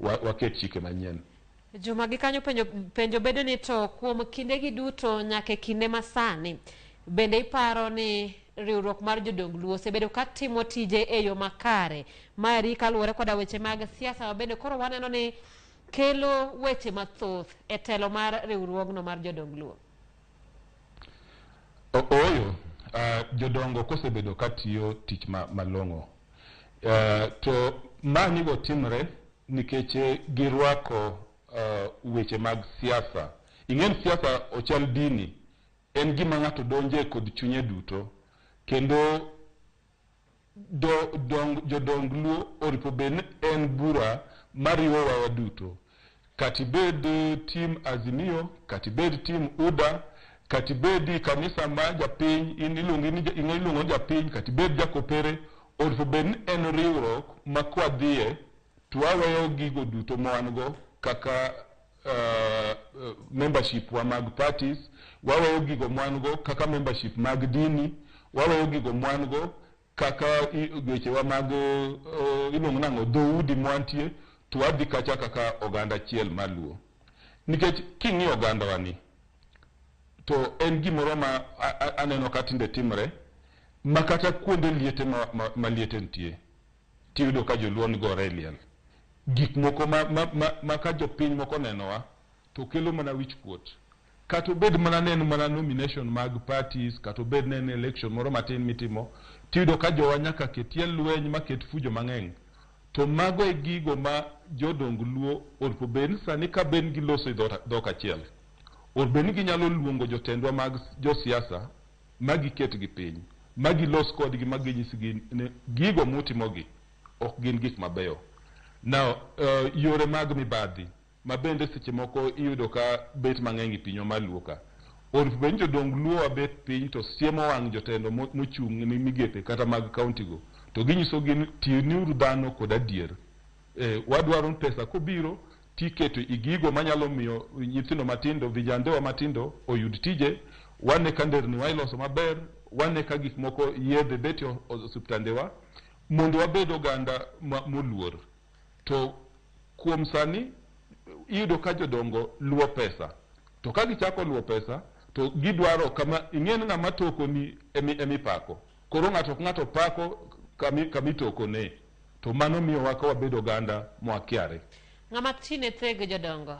waket chike manyien. Juma gi kanyo penjo bedo ni to kuom kinde gi duto nyaka kinde masani bende iparo ni riwruok mar jodong Luo osebedo ka timo tije e yo makare mari kaluwore koda weche mag siasa bende koro waneno ni kelo weche mathoth e telo mar riwruogno mar jodong Luo. Oyo jodongo kosebedo ka tiyo tich malong'o to manigo timre nikech girwako weche mag siasa. Ing'en siasa ochal dini, en gima ng'ato donje kod chunye duto, kendo jodong Luo oripo ben en bura mariwo wa duto, katibed tim Azimio, katibed tim UDA, katibed kanisa ma japiny iluongo ni japiny, katibed jakopere, oripo ben en riwruok ma kwadhiye to waweyo gigo duto mwango kaka membership wa mag parties, waweyo gigo mwango kaka membership mag dini, waweyo gigo mwango kaka weche wa mag iluongo nang'o dhoudi mwantie, to wadhi kacha kaka oganda chiel maluo. Nikech king'iyo oganda wani to en gimoro ma aneno ka tinde timre makata kuonde liete ma liete nitie tiyudo ka joluo ni gore liel. Gik moko ma ka jopiny moko nenowa to kelo mana wich kuot. Kata obed mana neno mana nomination mag parties, kata obed neno election moro matin mitimo, tiyudo ka jowa nyaka ketie lweny maket fujo mang'eny. To mago e gigo ma jodong Luo oripo ben sani ka ben giloso e dhok achiel. Oripo ben ginyalo luongo jotendwa mag josiasa magiket gi piny, magilos kodgi maginyisgi gigo mutimogi ok gin gik mabeyo. Now, yore mag mibadhi ma bende seche moko iyudo ka bet mang'eny pinywa maluo ka. Oripo ben jodong Luo bet piny to siemo wang' jotendo mochung' ni migepe kata mag kaunti go. To ginyiso gin tiniuru dhano kod adier. Wadwaro pesa kobiro tiketo igigo manyalo miyo nyithindo matindo, vijandewa matindo oyud tije, wane ka nderni wa iloso maber, wane ka gik moko yedhe beti osiptandewa, mondo wabed oganda moluor. To kuom sani iyudo ka jodongo luwo pesa. To ka gichako luwo pesa to gidwaro kama ing'en ng'ama toko ni emipako. Koro ng'ato pako kamitoko ne. To mano miyo waka wabedo oganda mwakiare. Ng'ama tine thege jodongo.